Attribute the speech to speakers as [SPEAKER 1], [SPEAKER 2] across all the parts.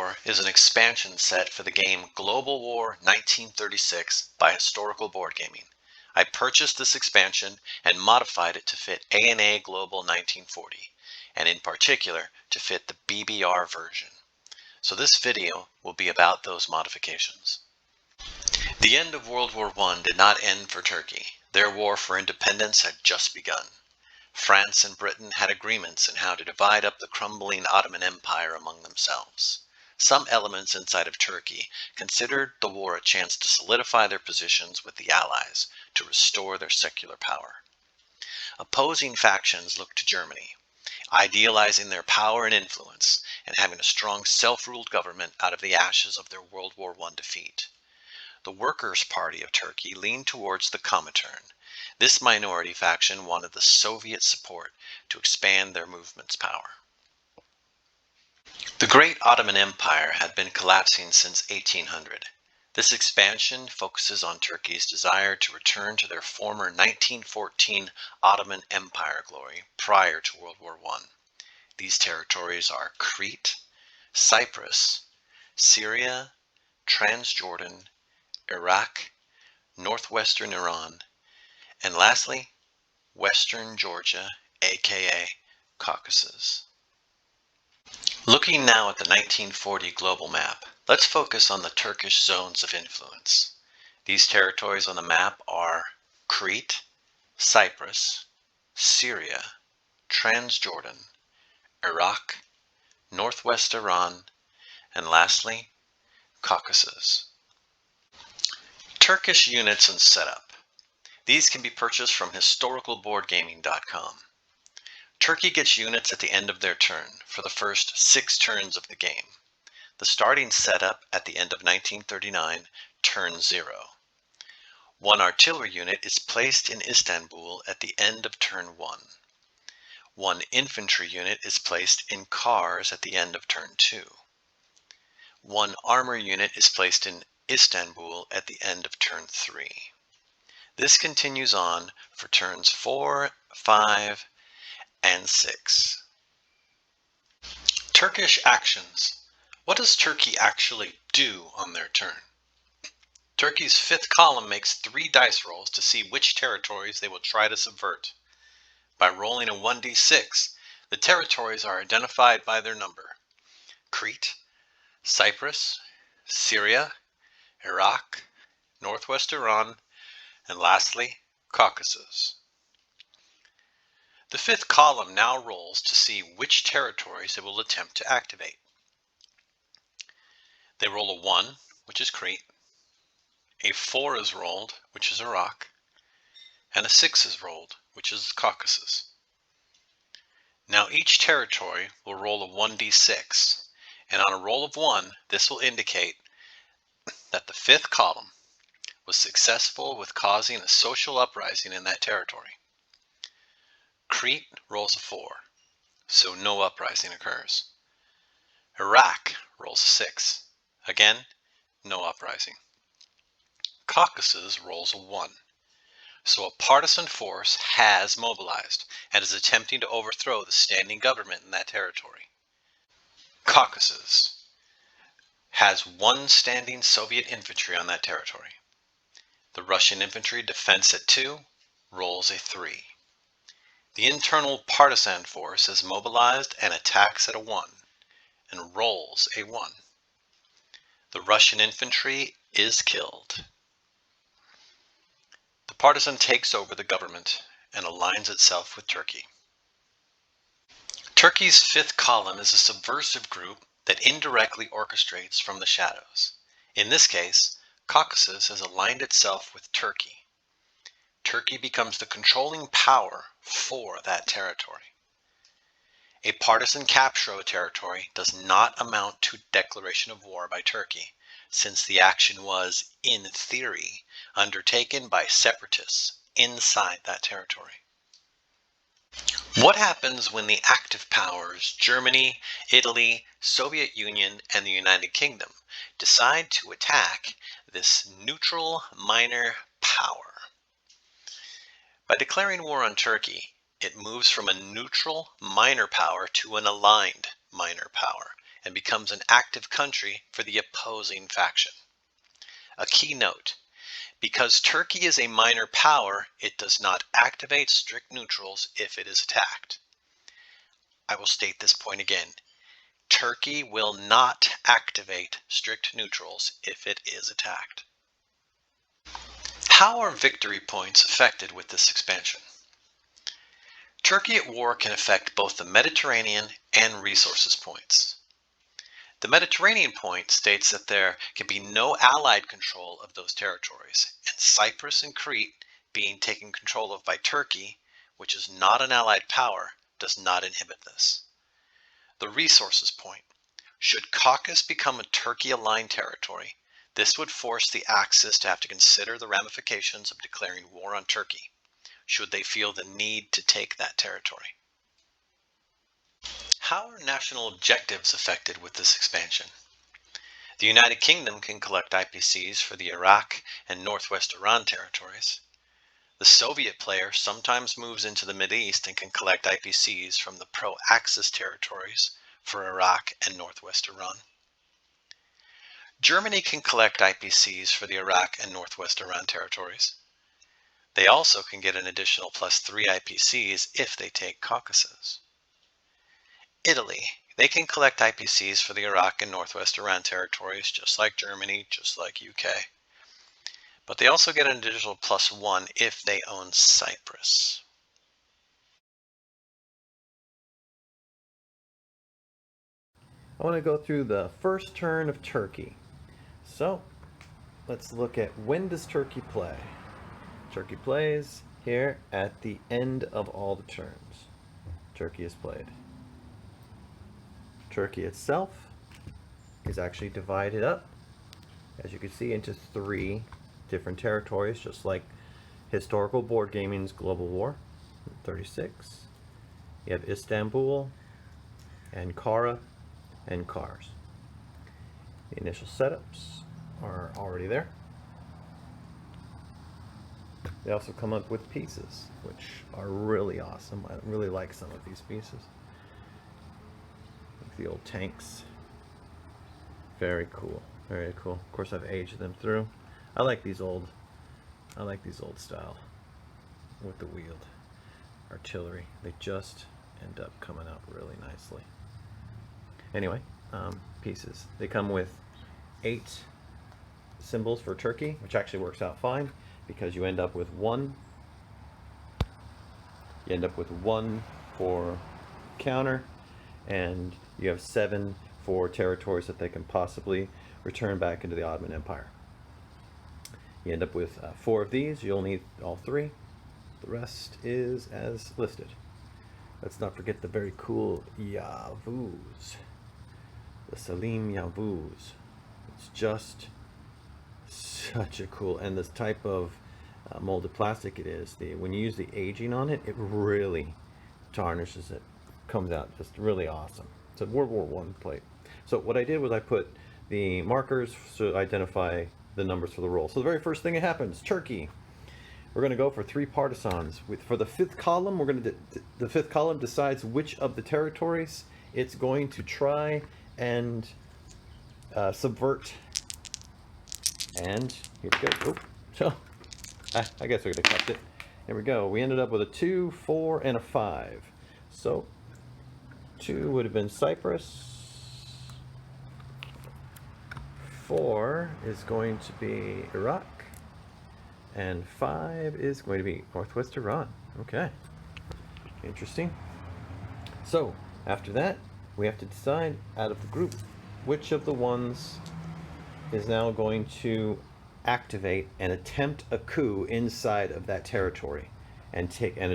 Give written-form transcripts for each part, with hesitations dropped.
[SPEAKER 1] War is an expansion set for the game Global War 1936 by Historical Board Gaming. I purchased this expansion and modified it to fit ANA Global 1940, and in particular to fit the BBR version. So this video will be about those modifications. The end of World War I did not end for Turkey. Their war for independence had just begun. France and Britain had agreements on how to divide up the crumbling Ottoman Empire among themselves. Some elements inside of Turkey considered the war a chance to solidify their positions with the Allies to restore their secular power. Opposing factions looked to Germany, idealizing their power and influence and having a strong self-ruled government out of the ashes of their World War I defeat. The Workers' Party of Turkey leaned towards the Comintern. This minority faction wanted the Soviet support to expand their movement's power. The Great Ottoman Empire had been collapsing since 1800. This expansion focuses on Turkey's desire to return to their former 1914 Ottoman Empire glory prior to World War I. These territories are Crete, Cyprus, Syria, Transjordan, Iraq, northwestern Iran, and lastly, Western Georgia, aka Caucasus. Looking now at the 1940 global map, let's focus on the Turkish zones of influence. These territories on the map are Crete, Cyprus, Syria, Transjordan, Iraq, northwest Iran, and lastly, Caucasus. Turkish units and setup. These can be purchased from historicalboardgaming.com. Turkey gets units at the end of their turn for the first 6 turns of the game. The starting setup at the end of 1939, turn 0. One artillery unit is placed in Istanbul at the end of turn 1. One infantry unit is placed in Kars at the end of turn 2. One armor unit is placed in Istanbul at the end of turn 3. This continues on for turns 4, 5, and 6. Turkish actions. What does Turkey actually do on their turn? Turkey's 5th column makes 3 dice rolls to see which territories they will try to subvert. By rolling a 1d6, the territories are identified by their number: Crete, Cyprus, Syria, Iraq, northwest Iran, and lastly, Caucasus. The 5th column now rolls to see which territories it will attempt to activate. They roll a 1, which is Crete, a 4 is rolled, which is Iraq, and a 6 is rolled, which is Caucasus. Now each territory will roll a 1d6, and on a roll of 1, this will indicate that the 5th column was successful with causing a social uprising in that territory. Crete rolls a 4, so no uprising occurs. Iraq rolls a 6, again, no uprising. Caucasus rolls a 1, so a partisan force has mobilized and is attempting to overthrow the standing government in that territory. Caucasus has 1 standing Soviet infantry on that territory. The Russian infantry defense at 2 rolls a 3. The internal partisan force is mobilized and attacks at a 1 and rolls a 1. The Russian infantry is killed. The partisan takes over the government and aligns itself with Turkey. Turkey's 5th column is a subversive group that indirectly orchestrates from the shadows. In this case, Caucasus has aligned itself with Turkey. Turkey becomes the controlling power for that territory. A partisan capture of a territory does not amount to declaration of war by Turkey, since the action was, in theory, undertaken by separatists inside that territory. What happens when the active powers, Germany, Italy, Soviet Union, and the United Kingdom, decide to attack this neutral minor power? By declaring war on Turkey, it moves from a neutral minor power to an aligned minor power, and becomes an active country for the opposing faction. A key note: because Turkey is a minor power, it does not activate strict neutrals if it is attacked. I will state this point again. Turkey will not activate strict neutrals if it is attacked. How are victory points affected with this expansion? Turkey at war can affect both the Mediterranean and resources points. The Mediterranean point states that there can be no allied control of those territories, and Cyprus and Crete being taken control of by Turkey, which is not an allied power, does not inhibit this. The resources point. Should Caucasus become a Turkey-aligned territory, this would force the Axis to have to consider the ramifications of declaring war on Turkey, should they feel the need to take that territory. How are national objectives affected with this expansion? The United Kingdom can collect IPCs for the Iraq and Northwest Iran territories. The Soviet player sometimes moves into the Mideast and can collect IPCs from the pro-Axis territories for Iraq and Northwest Iran. Germany can collect IPCs for the Iraq and Northwest Iran territories. They also can get an additional +3 IPCs if they take Caucasus. Italy, they can collect IPCs for the Iraq and Northwest Iran territories, just like Germany, just like UK. But they also get an additional +1 if they own Cyprus.
[SPEAKER 2] I want to go through the first turn of Turkey. So let's look at when does Turkey play. Turkey plays here at the end of all the turns. Turkey is played. Turkey itself is actually divided up, as you can see, into 3 different territories, just like historical board gaming's Global War 36. You have Istanbul, Ankara, and Kars. The initial setups are already there. They also come up with pieces, which are really awesome. I really like some of these pieces. Like the old tanks. Very cool. Very cool. Of course, I've aged them through. I like these old style with the wheeled artillery. They just end up coming out really nicely. Anyway, pieces. They come with 8 symbols for Turkey, which actually works out fine because you end up with 1. You end up with 1 for counter, and you have 7 for territories that they can possibly return back into the Ottoman Empire. You end up with 4 of these. You'll need all 3. The rest is as listed. Let's not forget the very cool Yavuz. The Selim Yavuz. It's just such a cool, and this type of molded plastic it is, when you use the aging on it, it really tarnishes it. Comes out just really awesome. It's a World War I plate. So what I did was I put the markers to identify the numbers for the roll. So the very first thing that happens, Turkey. We're going to go for 3 partisans. For the 5th column, the 5th column decides which of the territories it's going to try and subvert. And here we go. Oh, so I guess we could have kept it. Here we go. We ended up with a 2, 4, and a 5. So 2 would have been Cyprus. 4 is going to be Iraq. And 5 is going to be Northwest Iran. Okay. Interesting. So after that, we have to decide out of the group which of the ones is now going to activate and attempt a coup inside of that territory and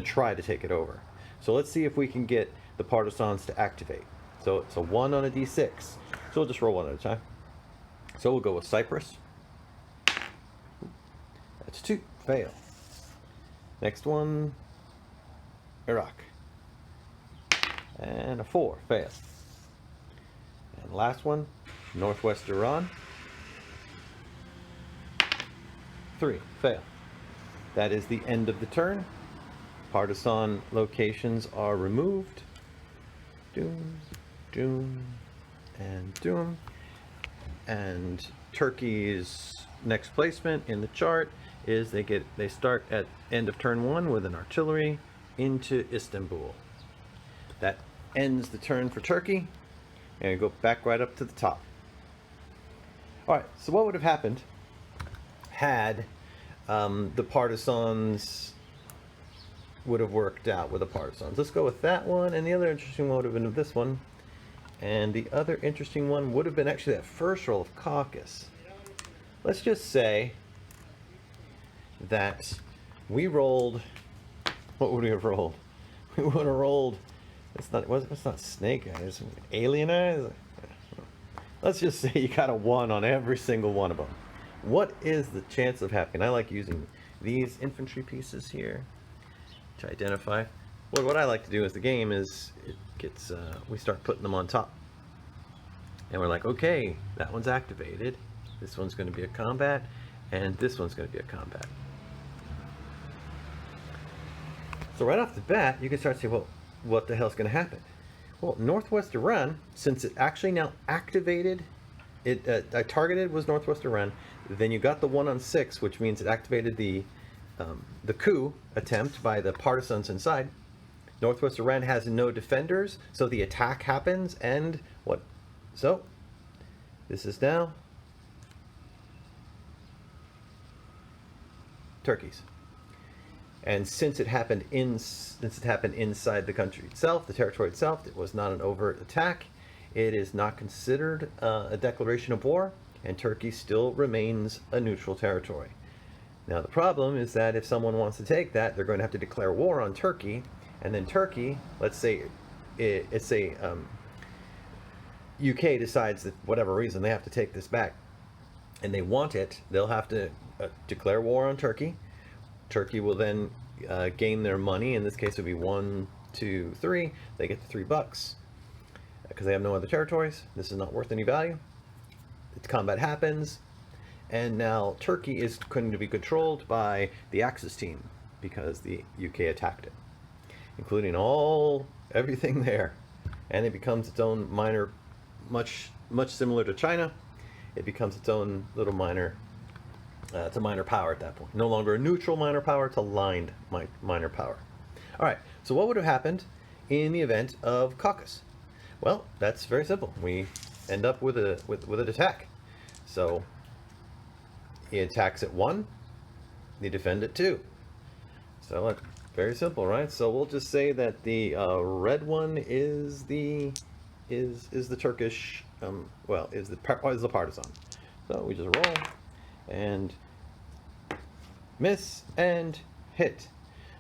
[SPEAKER 2] try to take it over. So let's see if we can get the partisans to activate. So it's a 1 on a d6. So we'll just roll 1 at a time. So we'll go with Cyprus. That's 2. Fail. Next one, Iraq. And a 4. Fail. And last one, Northwest Iran. 3. Fail. That is the end of the turn. Partisan locations are removed. Doom, doom, and doom. And Turkey's next placement in the chart is they start at end of turn 1 with an artillery into Istanbul. That ends the turn for Turkey, and you go back right up to the top. All right, so what would have happened had the partisans would have worked out with the partisans? Let's go with that one, and the other interesting one would have been this one. And the other interesting one would have been actually that first roll of Caucasus. Let's just say that we rolled. What would we have rolled? We would have rolled. It's not Snake Eyes. Alien Eyes. Let's just say you got a 1 on every single one of them. What is the chance of happening? I like using these infantry pieces here to identify. Well, what I like to do as the game is we start putting them on top. And we're like, okay, that one's activated. This one's going to be a combat, and this one's going to be a combat. So right off the bat, you can start to say, well, what the hell's going to happen? Well, Northwest Iran, since it actually now activated, I targeted was Northwest Iran. Then you got the 1 on 6, which means it activated the coup attempt by the partisans inside. Northwest Iran has no defenders, so the attack happens, and what? So, this is now Turkey's. And since it happened inside the country itself, the territory itself, it was not an overt attack. It is not considered a declaration of war, and Turkey still remains a neutral territory. Now the problem is that if someone wants to take that, they're going to have to declare war on Turkey, and then Turkey, let's say UK decides that whatever reason they have to take this back, and they want it, they'll have to declare war on Turkey. Turkey will then gain their money. In this case, it would be 1, 2, 3. They get the $3 because they have no other territories. This is not worth any value. The combat happens, and now Turkey is going to be controlled by the Axis team because the UK attacked it, including everything there, and it becomes its own minor, much similar to China. It becomes its own little minor. It's a minor power at that point. No longer a neutral minor power, it's a aligned minor power. All right, so what would have happened in the event of Caucasus? Well, that's very simple. We end up with an attack. So he attacks at 1, they defend at 2. So it's very simple, right? So we'll just say that the red one is the Turkish, is the partisan. So we just roll and miss and hit.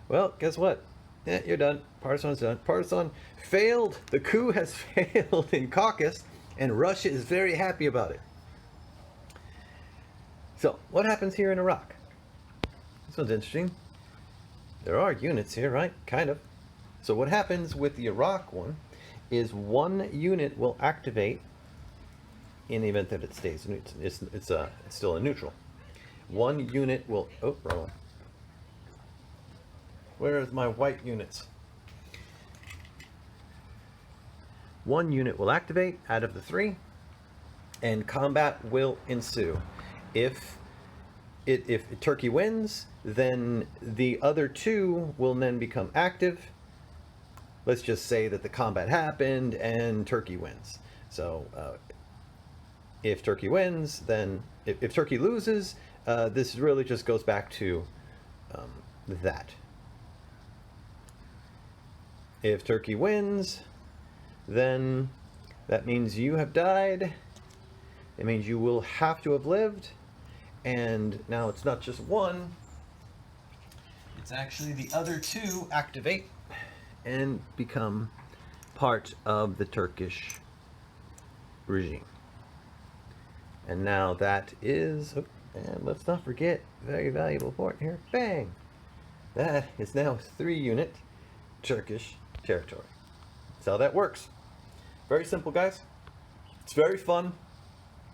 [SPEAKER 2] Well, guess what? Yeah, you're done. Partisan's done. Partisan failed. The coup has failed in Caucasus, and Russia is very happy about it. So, what happens here in Iraq? This one's interesting. There are units here, right? Kind of. So what happens with the Iraq one is 1 unit will activate in the event that it stays. It's still a neutral. 1 unit will. Oh, wrong one. Where is my white units? 1 unit will activate out of the 3, and combat will ensue. If Turkey wins, then the other 2 will then become active. Let's just say that the combat happened and Turkey wins. So if Turkey wins, then if Turkey loses, this really just goes back to that. If Turkey wins, then that means you have died. It means you will have to have lived. And now it's not just 1. It's actually the other 2 activate and become part of the Turkish regime. And now that is, and let's not forget, very valuable point here, bang! That is now 3-unit Turkish territory. That's how that works. Very simple, guys. It's very fun.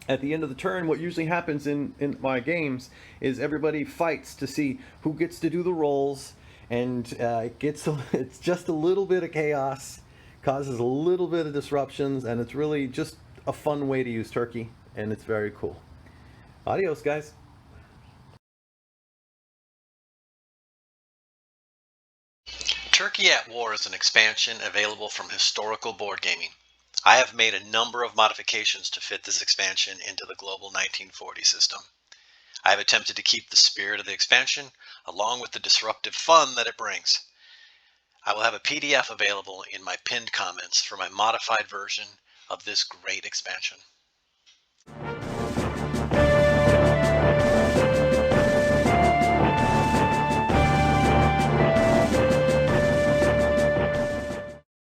[SPEAKER 2] At the end of the turn, what usually happens in my games is everybody fights to see who gets to do the rolls, and it's just a little bit of chaos, causes a little bit of disruptions, and it's really just a fun way to use Turkey, and it's very cool. Adios, guys.
[SPEAKER 1] Turkey at War is an expansion available from Historical Board Gaming. I have made a number of modifications to fit this expansion into the Global 1940 system. I have attempted to keep the spirit of the expansion along with the disruptive fun that it brings. I will have a PDF available in my pinned comments for my modified version of this great expansion.